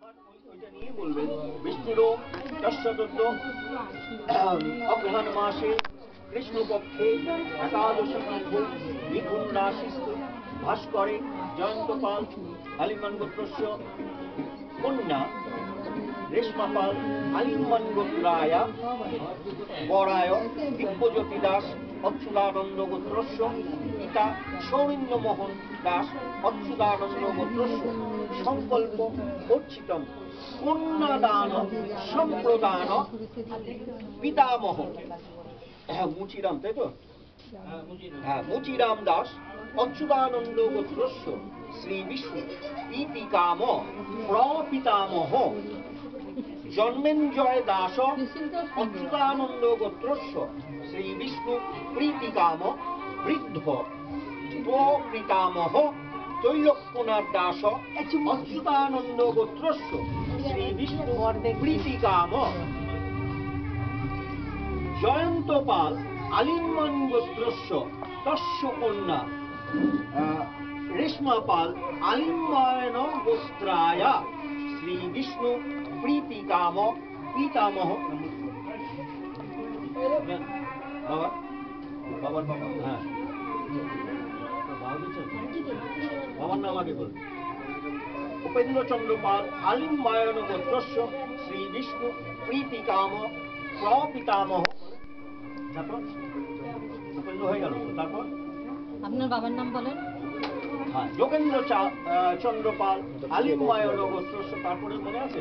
ওইটা নিয়ে বলবেন বিষ্ণুরও দশচতুর্থ অগ্রহায়ণ মাসে কৃষ্ণপক্ষে একাদশী তিথি মিথুন রাশিস্থ ভাস্করে জয়ন্তপাল আলিমান গোত্রস্য কন্যা রেশমাপাল আলিমান গোত্রায়া বরায় দিব্যজ্যোতি দাস অচ্যুতানন্দ গোত্রস্য পিতা সৌরিন্দ্রমোহন দাস অচ্যুতানন্দ গোত্রস্য সংকল্প অর্চিতম কন্যাদান সম্প্রদান পিতামহ মুচিরাম, তাই তো? হ্যাঁ, মুচিরাম দাস অচ্যুতানন্দ গোত্রস্য শ্রী বিষ্ণু পিতিকাম প্রপিতামহ জন্মেঞ্জয় দাস অচ্যুতানন্দ গোত্রস্য শ্রী বিষ্ণু প্রীতিকাম বৃদ্ধ পিতামহ ত্রৈলোক্যনাথ দাস অচ্যুতানন্দ গোত্রস্য শ্রী বিষ্ণু প্রীতিকাম জয়ন্তপাল আলিমান গোত্রস্য তস্য কন্যা রেশমাপাল আলিম্বায়ন গোত্রায়া শ্রী বিষ্ণু প্রীতিকাম পিতামহ বাবার বাবা। হ্যাঁ, বাবার নাম আগে বল। উপেন্দ্রচন্দ্র পাল আলিম্বায়ন গোত্রস্য শ্রী বিষ্ণু প্রীতিকাম প্রপিতামহ। তারপর উপেন্দ্র হয়ে গেল। তারপর আপনার বাবার নাম বলেন। হ্যাঁ, যোগেন্দ্র চন্দ্র পাল আলিম্বায়ন গোত্রস্য। তারপরে মনে আছে?